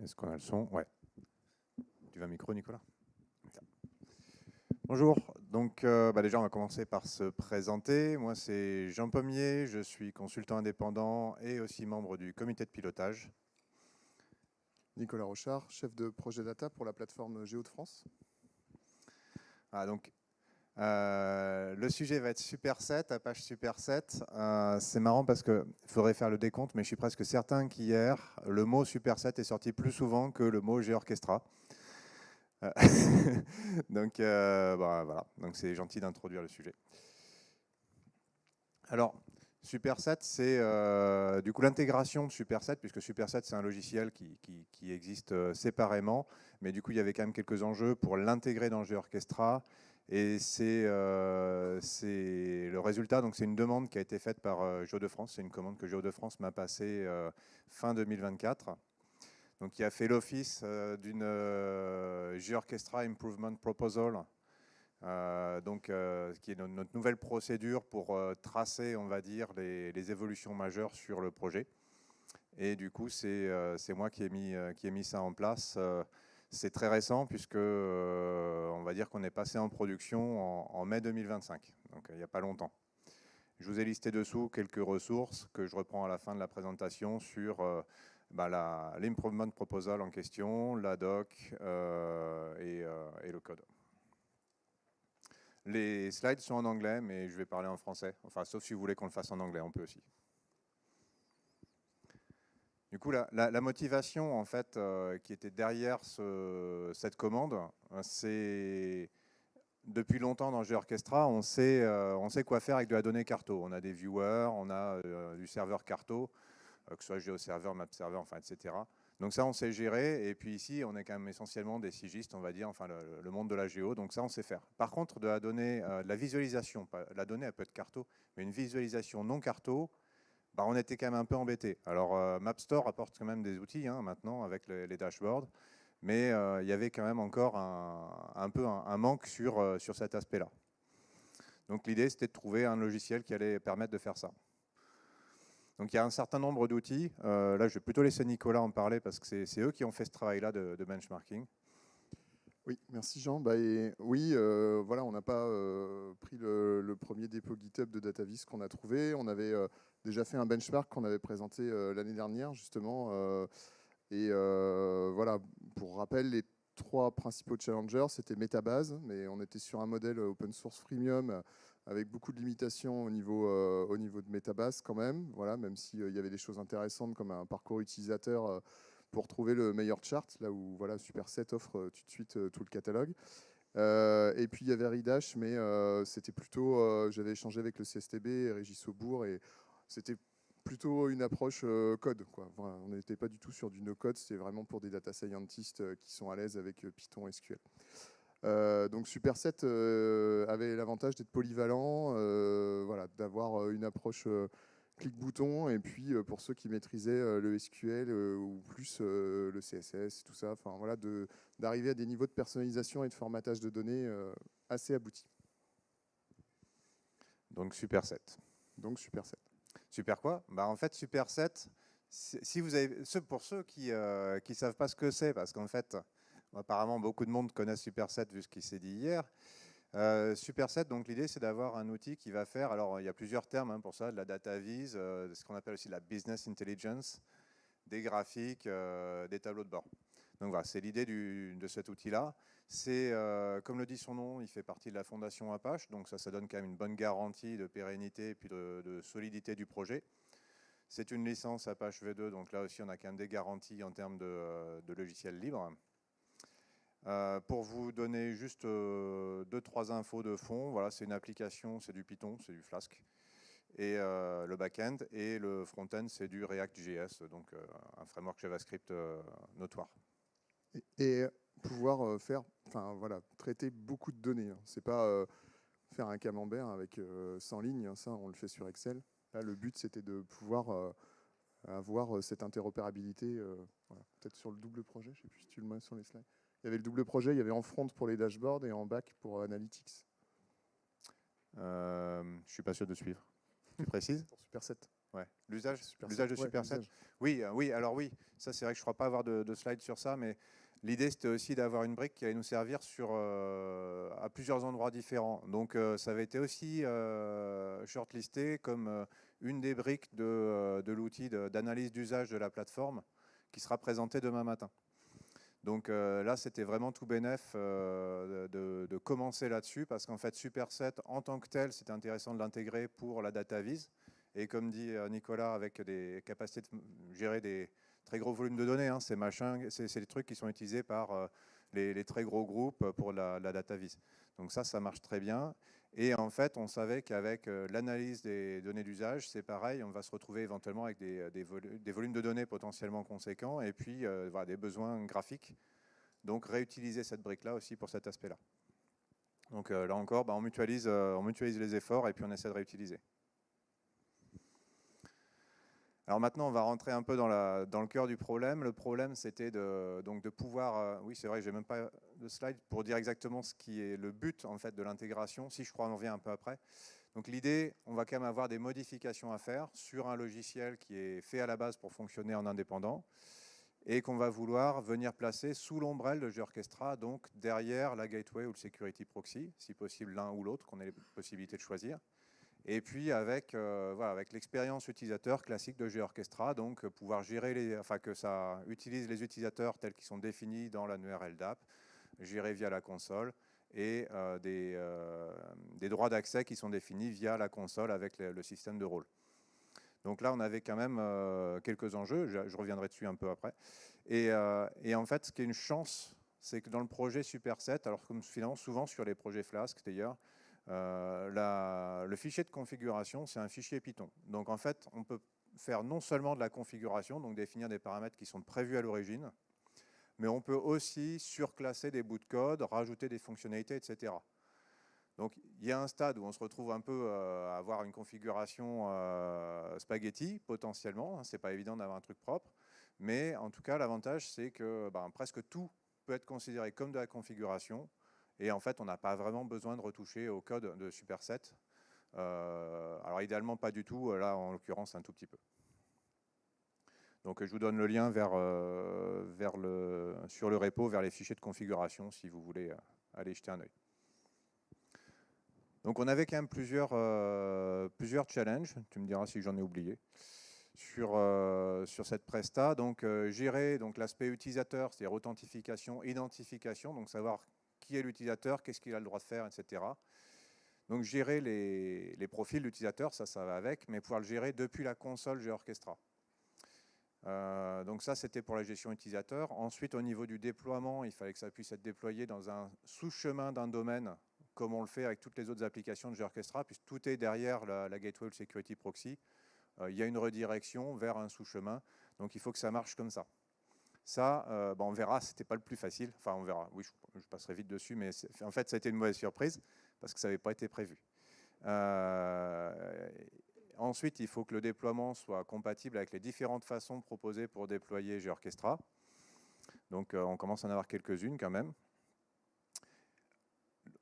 Est-ce qu'on a le son? Ouais. Tu veux un micro, Nicolas? Bonjour. Donc, déjà, on va commencer par se présenter. Moi, c'est Jean Pommier. Je suis consultant indépendant et aussi membre du comité de pilotage. Nicolas Rochard, chef de projet data pour la plateforme Géo de France. Donc, le sujet va être Superset, Apache Superset. C'est marrant parce qu'il faudrait faire le décompte, mais je suis presque certain qu'hier, le mot Superset est sorti plus souvent que le mot G-Orchestra. Euh, donc, voilà. Donc, c'est gentil d'introduire le sujet. Alors, Superset, c'est du coup l'intégration de Superset, puisque Superset, c'est un logiciel qui existe séparément, mais du coup, il y avait quand même quelques enjeux pour l'intégrer dans GeoOrchestra. Et c'est le résultat, donc c'est une demande qui a été faite par Géo de France, c'est une commande que Géo de France m'a passée fin 2024. Donc, il a fait l'office d'une GeoOrchestra Improvement Proposal, qui est notre nouvelle procédure pour tracer, on va dire, les évolutions majeures sur le projet. Et du coup, c'est moi qui ai mis ça en place. C'est très récent puisque on va dire qu'on est passé en production en mai 2025, donc il n'y a pas longtemps. Je vous ai listé dessous quelques ressources que je reprends à la fin de la présentation sur l'improvement proposal en question, la doc et le code. Les slides sont en anglais, mais je vais parler en français. Enfin, sauf si vous voulez qu'on le fasse en anglais, on peut aussi. Du coup, la motivation, en fait, qui était derrière cette commande, c'est depuis longtemps dans GeoOrchestra, on sait quoi faire avec de la donnée Carto. On a des viewers, on a du serveur Carto, que ce soit GeoServer, MapServer, enfin, etc. Donc ça, on sait gérer. Et puis ici, on est quand même essentiellement des sigistes, on va dire, enfin le monde de la géo. Donc ça, on sait faire. Par contre, de la donnée, de la visualisation, la donnée, elle peut être Carto, mais une visualisation non Carto, on était quand même un peu embêtés. Alors MapStore apporte quand même des outils maintenant avec les dashboards, mais il y avait quand même encore un peu un manque sur cet aspect-là. Donc l'idée, c'était de trouver un logiciel qui allait permettre de faire ça. Donc il y a un certain nombre d'outils. Là, je vais plutôt laisser Nicolas en parler parce que c'est eux qui ont fait ce travail-là de benchmarking. Oui, merci Jean. Voilà, on n'a pas pris le premier dépôt GitHub de DataVis qu'on a trouvé. On avait déjà fait un benchmark qu'on avait présenté l'année dernière, justement. Voilà, pour rappel, les trois principaux challengers, c'était Metabase, mais on était sur un modèle open source freemium avec beaucoup de limitations au niveau de Metabase quand même. Voilà, même s'il y avait des choses intéressantes comme un parcours utilisateur pour trouver le meilleur chart, là où voilà, Superset offre tout de suite tout le catalogue. Et puis il y avait Redash, mais c'était plutôt, j'avais échangé avec le CSTB et Régis Aubourg, et c'était plutôt une approche code, quoi. Voilà, on n'était pas du tout sur du no-code, c'était vraiment pour des data scientists qui sont à l'aise avec Python et SQL. Donc Superset avait l'avantage d'être polyvalent, voilà, d'avoir une approche clic-bouton, et puis pour ceux qui maîtrisaient le SQL ou plus le CSS, tout ça, enfin voilà, d'arriver à des niveaux de personnalisation et de formatage de données assez aboutis. Donc Superset. Donc Superset. Super quoi? En fait, Superset, si vous avez, pour ceux qui ne savent pas ce que c'est, parce qu'en fait, apparemment, beaucoup de monde connaît Superset vu ce qui s'est dit hier. Superset, donc l'idée, c'est d'avoir un outil qui va faire, alors il y a plusieurs termes pour ça, de la data vise, ce qu'on appelle aussi la business intelligence, des graphiques, des tableaux de bord. Donc voilà, c'est l'idée de cet outil-là. C'est, comme le dit son nom, il fait partie de la fondation Apache, donc ça donne quand même une bonne garantie de pérennité et puis de solidité du projet. C'est une licence Apache V2, donc là aussi on a quand même des garanties en termes de logiciels libres. Pour vous donner juste 2-3 infos de fond, voilà, c'est une application, c'est du Python, c'est du Flask, et le back-end, et le front-end, c'est du React.js, donc un framework JavaScript notoire. Et pouvoir enfin voilà, traiter beaucoup de données. Hein. C'est pas faire un camembert avec 100 lignes, hein, ça on le fait sur Excel. Là, le but c'était de pouvoir avoir cette interopérabilité. Voilà. Peut-être sur le double projet, je ne sais plus si tu le mets sur les slides. Il y avait le double projet, il y avait en front pour les dashboards et en back pour Analytics. Je ne suis pas sûr de suivre. Tu précises? Pour Superset. Ouais. L'usage de Ouais, Superset. l'usage. Oui, oui, alors oui, ça c'est vrai que je ne crois pas avoir de slide sur ça, mais l'idée c'était aussi d'avoir une brique qui allait nous servir à plusieurs endroits différents. Donc ça avait été aussi shortlisté comme une des briques de l'outil d'analyse d'usage de la plateforme qui sera présenté demain matin. Donc là, c'était vraiment tout bénef de commencer là-dessus parce qu'en fait, Superset en tant que tel, c'était intéressant de l'intégrer pour la data vise. Et comme dit Nicolas, avec des capacités de gérer des très gros volumes de données, hein, c'est des trucs qui sont utilisés par les très gros groupes pour la data vise. Donc ça marche très bien. Et en fait, on savait qu'avec l'analyse des données d'usage, c'est pareil, on va se retrouver éventuellement avec des volumes de données potentiellement conséquents et puis voilà, des besoins graphiques. Donc réutiliser cette brique-là aussi pour cet aspect-là. Donc là encore, on mutualise les efforts et puis on essaie de réutiliser. Alors maintenant, on va rentrer un peu dans le cœur du problème. Le problème, c'était de pouvoir... oui, c'est vrai, je n'ai même pas de slide pour dire exactement ce qui est le but en fait, de l'intégration. Si je crois, on en revient un peu après. Donc l'idée, on va quand même avoir des modifications à faire sur un logiciel qui est fait à la base pour fonctionner en indépendant et qu'on va vouloir venir placer sous l'ombrelle de GeoOrchestra, donc derrière la gateway ou le security proxy, si possible l'un ou l'autre, qu'on ait les possibilités de choisir. Et puis avec l'expérience utilisateur classique de GeoOrchestra, donc pouvoir gérer que ça utilise les utilisateurs tels qu'ils sont définis dans l'annuaire LDAP, gérés via la console, et des droits d'accès qui sont définis via la console avec le système de rôle. Donc là, on avait quand même quelques enjeux, je reviendrai dessus un peu après. Et en fait, ce qui est une chance, c'est que dans le projet Superset, alors comme finalement souvent sur les projets Flask d'ailleurs, le fichier de configuration, c'est un fichier Python. Donc en fait, on peut faire non seulement de la configuration, donc définir des paramètres qui sont prévus à l'origine, mais on peut aussi surclasser des bouts de code, rajouter des fonctionnalités, etc. Donc il y a un stade où on se retrouve un peu à avoir une configuration spaghetti, potentiellement. Hein, c'est pas évident d'avoir un truc propre. Mais en tout cas, l'avantage, c'est que presque tout peut être considéré comme de la configuration. Et en fait, on n'a pas vraiment besoin de retoucher au code de Superset. Alors idéalement, pas du tout. Là, en l'occurrence, un tout petit peu. Donc je vous donne le lien sur le repo, vers les fichiers de configuration, si vous voulez aller jeter un œil. Donc on avait quand même plusieurs challenges, tu me diras si j'en ai oublié, sur cette presta. Donc gérer l'aspect utilisateur, c'est-à-dire authentification, identification, donc savoir qui est l'utilisateur, qu'est-ce qu'il a le droit de faire, etc. Donc gérer les profils d'utilisateurs, ça va avec, mais pouvoir le gérer depuis la console GeoOrchestra. Donc ça, c'était pour la gestion utilisateur. Ensuite, au niveau du déploiement, il fallait que ça puisse être déployé dans un sous-chemin d'un domaine, comme on le fait avec toutes les autres applications de GeoOrchestra, puisque tout est derrière la gateway ou le security proxy. Il y a une redirection vers un sous-chemin, donc il faut que ça marche comme ça. Ça, on verra, c'était pas le plus facile. Enfin, on verra. Oui, je passerai vite dessus, mais en fait, ça a été une mauvaise surprise parce que ça n'avait pas été prévu. Ensuite, il faut que le déploiement soit compatible avec les différentes façons proposées pour déployer GeoOrchestra. Donc, on commence à en avoir quelques-unes quand même.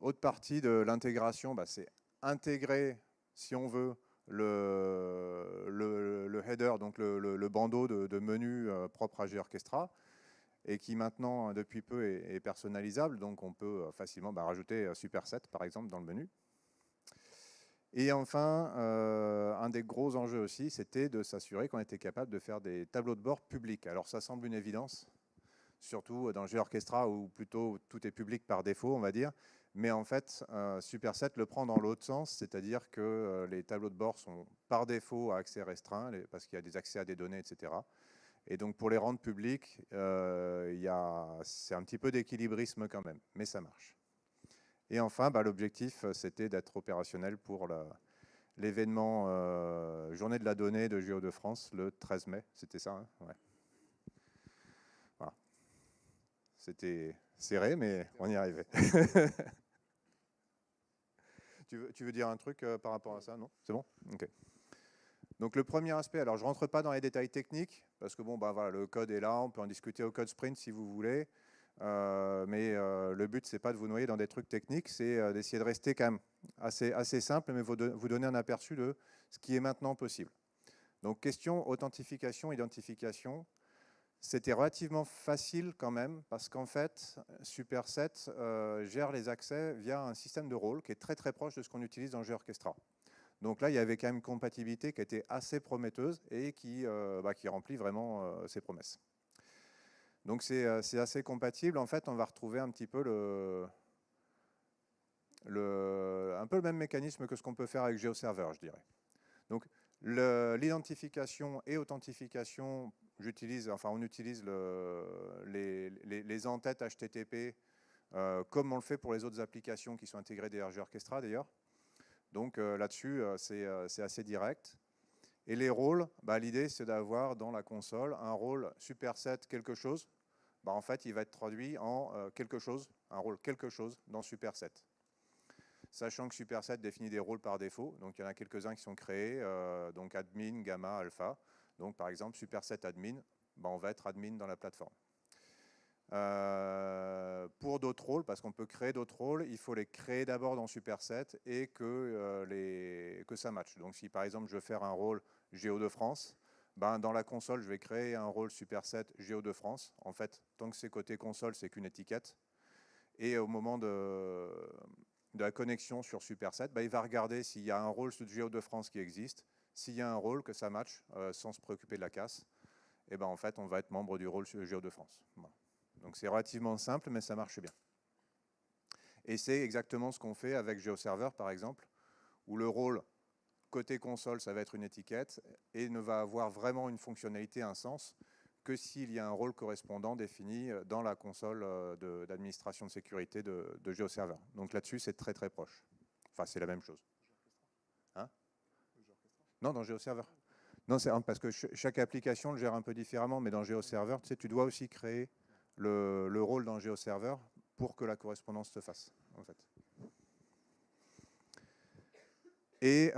Autre partie de l'intégration, c'est intégrer, si on veut, le header, donc le bandeau de menu propre à GeoOrchestra, et qui maintenant, depuis peu, est personnalisable. Donc, on peut facilement rajouter Superset, par exemple, dans le menu. Et enfin, un des gros enjeux aussi, c'était de s'assurer qu'on était capable de faire des tableaux de bord publics. Alors ça semble une évidence, surtout dans GeoOrchestra où plutôt tout est public par défaut, on va dire. Mais en fait, Superset le prend dans l'autre sens, c'est-à-dire que les tableaux de bord sont par défaut à accès restreint, parce qu'il y a des accès à des données, etc. Et donc pour les rendre publics, c'est un petit peu d'équilibrisme quand même, mais ça marche. Et enfin, l'objectif, c'était d'être opérationnel pour l'événement Journée de la donnée de Géo de France le 13 mai. C'était ça, hein, ouais. Voilà. C'était serré, mais on y arrivait. Tu veux dire un truc par rapport à ça? Non? C'est bon? Ok. Donc le premier aspect, alors je ne rentre pas dans les détails techniques, parce que voilà, le code est là, on peut en discuter au code sprint si vous voulez. Mais le but, c'est pas de vous noyer dans des trucs techniques, c'est d'essayer de rester quand même assez simple, mais vous donner un aperçu de ce qui est maintenant possible. Donc question authentification, identification, c'était relativement facile quand même, parce qu'en fait, Superset gère les accès via un système de rôle qui est très très proche de ce qu'on utilise dans GeoOrchestra. Donc là, il y avait quand même une compatibilité qui était assez prometteuse et qui remplit vraiment ses promesses. Donc c'est assez compatible. En fait, on va retrouver un petit peu un peu le même mécanisme que ce qu'on peut faire avec GeoServer, je dirais. Donc l'identification et authentification, on utilise les entêtes HTTP comme on le fait pour les autres applications qui sont intégrées derrière GeoOrchestra d'ailleurs. Donc là-dessus, c'est assez direct. Et les rôles, l'idée c'est d'avoir dans la console un rôle superset quelque chose. En fait, il va être traduit en quelque chose, un rôle quelque chose dans superset. Sachant que Superset définit des rôles par défaut, donc il y en a quelques-uns qui sont créés, donc admin, gamma, alpha. Donc par exemple, Superset admin, on va être admin dans la plateforme. Pour d'autres rôles, parce qu'on peut créer d'autres rôles, il faut les créer d'abord dans Superset et que ça matche. Donc si par exemple je veux faire un rôle Géo de France, dans la console, je vais créer un rôle Superset Géo de France. En fait, tant que c'est côté console, c'est qu'une étiquette. Et au moment de la connexion sur Superset, il va regarder s'il y a un rôle Géo de France qui existe. S'il y a un rôle, que ça matche sans se préoccuper de la casse, et en fait, on va être membre du rôle Géo de France. Voilà. Donc c'est relativement simple, mais ça marche bien. Et c'est exactement ce qu'on fait avec GeoServer, par exemple, où le rôle côté console, ça va être une étiquette et ne va avoir vraiment une fonctionnalité, un sens, que s'il y a un rôle correspondant défini dans la console d'administration de sécurité de GeoServer. Donc là-dessus, c'est très très proche. Enfin, c'est la même chose. Hein? Non, dans GeoServer. Non, c'est parce que chaque application le gère un peu différemment, mais dans GeoServer, tu dois aussi créer le rôle dans GeoServer pour que la correspondance se fasse, en fait. Et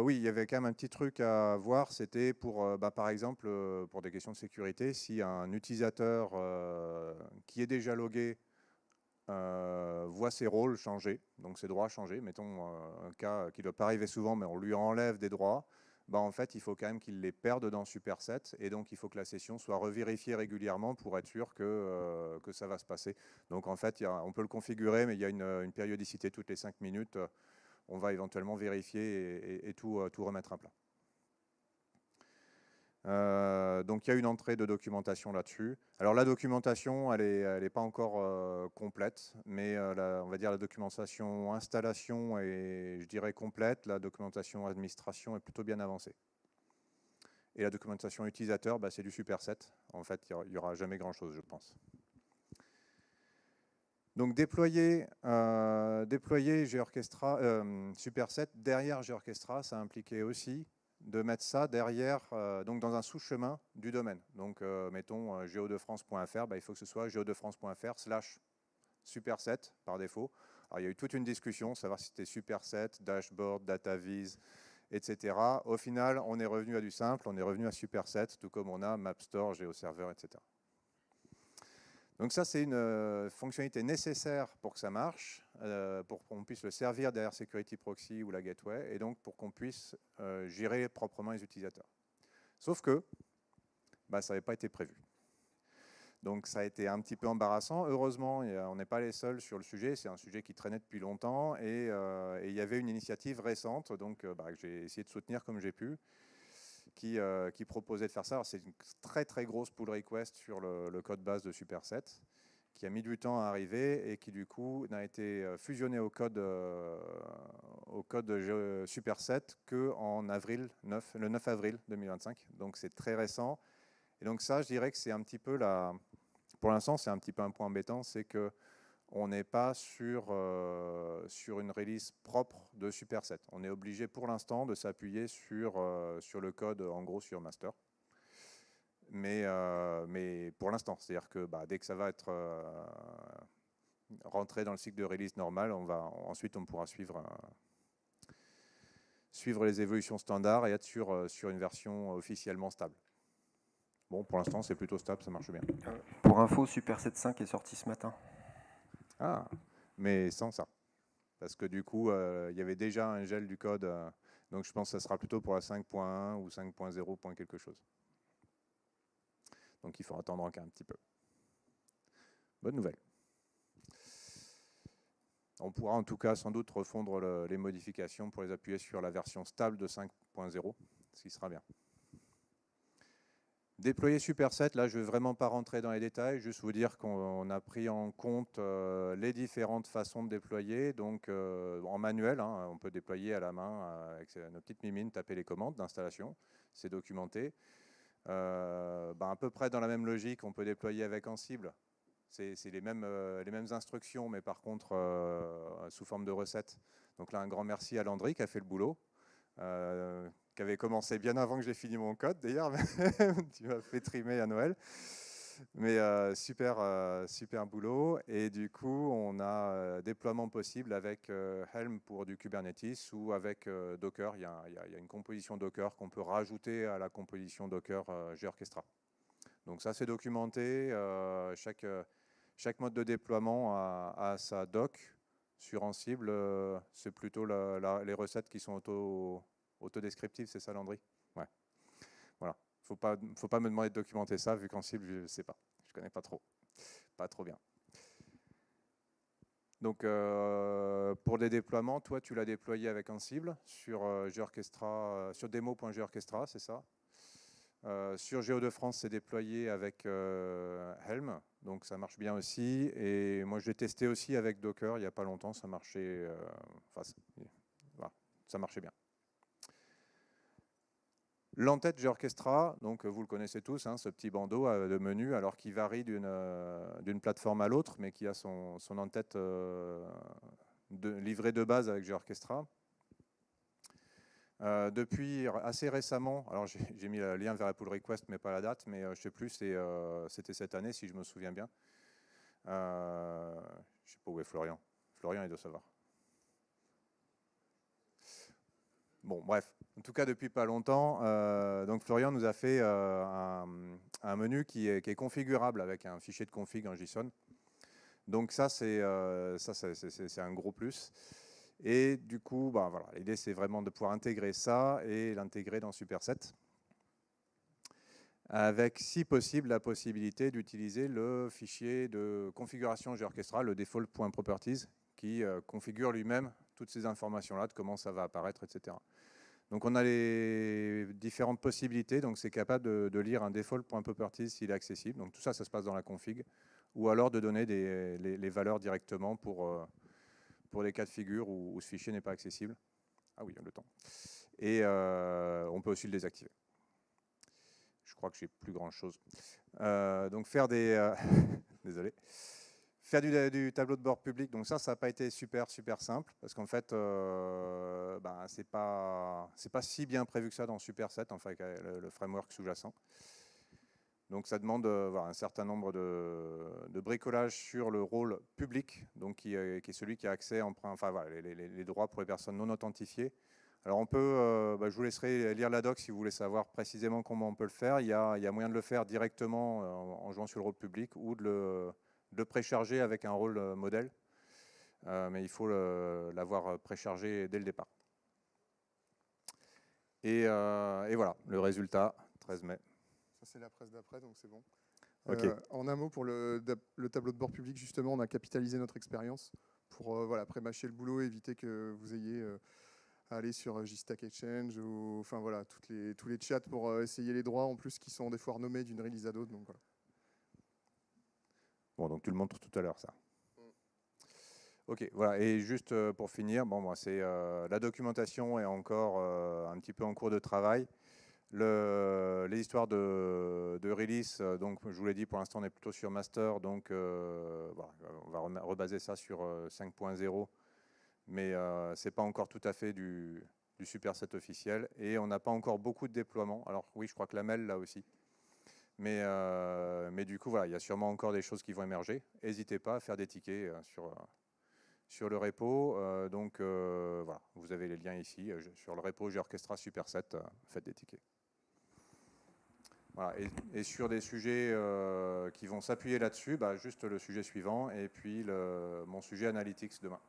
oui, il y avait quand même un petit truc à voir, c'était pour, par exemple, pour des questions de sécurité, si un utilisateur qui est déjà logué voit ses rôles changer, donc ses droits changer, mettons un cas qui ne doit pas arriver souvent, mais on lui enlève des droits, en fait, il faut quand même qu'il les perde dans Superset, et donc il faut que la session soit revérifiée régulièrement pour être sûr que ça va se passer. Donc en fait, on peut le configurer, mais il y a une périodicité toutes les 5 minutes. On va éventuellement vérifier et tout remettre à plat. Donc il y a une entrée de documentation là-dessus. Alors la documentation, elle est pas encore complète, mais on va dire la documentation installation est, je dirais, complète. La documentation administration est plutôt bien avancée. Et la documentation utilisateur, c'est du Superset. En fait, il n'y aura jamais grand-chose, je pense. Donc déployer GeoOrchestra, Superset derrière GeoOrchestra, ça impliquait aussi de mettre ça derrière, donc dans un sous-chemin du domaine. Donc mettons geodefrance.fr, il faut que ce soit geodefrance.fr/Superset par défaut. Alors il y a eu toute une discussion, savoir si c'était Superset, Dashboard, DataVis, etc. Au final, on est revenu à du simple, on est revenu à Superset, tout comme on a MapStore, GeoServer, etc. Donc ça, c'est une fonctionnalité nécessaire pour que ça marche, pour qu'on puisse le servir derrière Security Proxy ou la Gateway, et donc pour qu'on puisse gérer proprement les utilisateurs. Sauf que ça n'avait pas été prévu. Donc ça a été un petit peu embarrassant. Heureusement, on n'est pas les seuls sur le sujet, c'est un sujet qui traînait depuis longtemps, et il y avait une initiative récente donc, que j'ai essayé de soutenir comme j'ai pu, qui proposait de faire ça. C'est une très très grosse pull request sur le code base de Superset, qui a mis du temps à arriver et qui du coup n'a été fusionné au code de Superset qu'en avril, le 9 avril 2025. Donc c'est très récent. Et donc ça, je dirais que c'est un petit peu pour l'instant, c'est un petit peu un point embêtant, c'est que on n'est pas sur une release propre de Superset. On est obligé pour l'instant de s'appuyer sur le code, en gros sur master. Mais pour l'instant, c'est-à-dire que dès que ça va être rentré dans le cycle de release normal, ensuite on pourra suivre les évolutions standards et être sur une version officiellement stable. Bon, pour l'instant, c'est plutôt stable, ça marche bien. Pour info, Superset 5 est sorti ce matin. Ah, mais sans ça. Parce que du coup, il y avait déjà un gel du code. Donc je pense que ça sera plutôt pour la 5.1 ou 5.0 point quelque chose. Donc il faudra attendre encore un petit peu. Bonne nouvelle. On pourra en tout cas sans doute refondre les modifications pour les appuyer sur la version stable de 5.0, ce qui sera bien. Déployer Superset, là je ne vais vraiment pas rentrer dans les détails, juste vous dire qu'on a pris en compte les différentes façons de déployer, donc en manuel, hein, on peut déployer à la main avec nos petites mimines, taper les commandes d'installation, c'est documenté. À peu près dans la même logique, on peut déployer avec Ansible, c'est les mêmes instructions, mais par contre sous forme de recettes. Donc là un grand merci à Landry qui a fait le boulot. Qui avait commencé bien avant que j'ai fini mon code d'ailleurs, tu m'as fait trimer à Noël. Mais super boulot. Et du coup, on a déploiement possible avec Helm pour du Kubernetes ou avec Docker. Il y a une composition Docker qu'on peut rajouter à la composition Docker Gorchestra. Donc ça, c'est documenté. Chaque mode de déploiement a sa doc. Sur Ansible, c'est plutôt les recettes qui sont autodescriptives, c'est ça, Landry? Ouais. Voilà. Faut pas me demander de documenter ça, vu qu'Ansible, je ne sais pas. Je ne connais pas trop. Pas trop bien. Donc, pour des déploiements, toi, tu l'as déployé avec Ansible sur Gorchestra, sur demo.gorchestra, c'est ça? Sur Géo de France, c'est déployé avec Helm, donc ça marche bien aussi. Et moi, je l'ai testé aussi avec Docker il n'y a pas longtemps, ça marchait, voilà, ça marchait bien. L'entête Gorchestra, donc vous le connaissez tous, hein, ce petit bandeau de menu, alors qui varie d'une plateforme à l'autre, mais qui a son entête livrée de base avec Gorchestra. Depuis assez récemment, alors j'ai mis le lien vers la pull request, mais pas la date, mais je ne sais plus, c'était cette année si je me souviens bien. Je ne sais pas où est Florian. Florian, il doit savoir. Bon, bref, en tout cas depuis pas longtemps, donc Florian nous a fait un menu qui est configurable avec un fichier de config en JSON. Donc ça, c'est un gros plus. Et du coup, voilà, l'idée c'est vraiment de pouvoir intégrer ça et l'intégrer dans Superset. Avec, si possible, la possibilité d'utiliser le fichier de configuration Gorchestra, le default.properties, qui configure lui-même toutes ces informations-là, de comment ça va apparaître, etc. Donc on a les différentes possibilités, donc c'est capable de lire un default.properties s'il est accessible, donc tout ça, ça se passe dans la config, ou alors de donner les valeurs directement pour les cas de figure où ce fichier n'est pas accessible. Ah oui, le temps. Et on peut aussi le désactiver. Je crois que j'ai plus grand chose. Donc faire des... désolé. Faire du tableau de bord public, donc ça n'a pas été super simple, parce qu'en fait, c'est pas si bien prévu que ça dans Superset, enfin, avec le framework sous-jacent. Donc ça demande un certain nombre de bricolages sur le rôle public, donc qui est celui qui a accès, les droits pour les personnes non authentifiées. Alors on peut, je vous laisserai lire la doc si vous voulez savoir précisément comment on peut le faire. Il y a moyen de le faire directement en jouant sur le rôle public ou de le précharger avec un rôle modèle. Mais il faut l'avoir préchargé dès le départ. Et voilà, le résultat, 13 mai. Ça, c'est la presse d'après, donc c'est bon. Okay. En un mot, pour le tableau de bord public, justement, on a capitalisé notre expérience pour pré-mâcher le boulot et éviter que vous ayez à aller sur JStack Exchange ou enfin voilà, tous les chats pour essayer les droits, en plus qui sont des fois renommés d'une release à d'autres. Donc voilà. Bon, donc tu le montres tout à l'heure, ça. Ok, voilà, et juste pour finir, c'est la documentation est encore un petit peu en cours de travail. Les histoires de release, donc je vous l'ai dit, pour l'instant on est plutôt sur master, donc voilà, on va rebaser ça sur 5.0, mais c'est pas encore tout à fait du Superset officiel, et on n'a pas encore beaucoup de déploiements. Alors oui, je crois que la MEL là aussi, mais du coup voilà, il y a sûrement encore des choses qui vont émerger. N'hésitez pas à faire des tickets sur le repo, voilà, vous avez les liens ici, sur le repo Gorchestra Superset, faites des tickets. Voilà, et sur des sujets qui vont s'appuyer là-dessus, juste le sujet suivant, et puis mon sujet Analytics demain.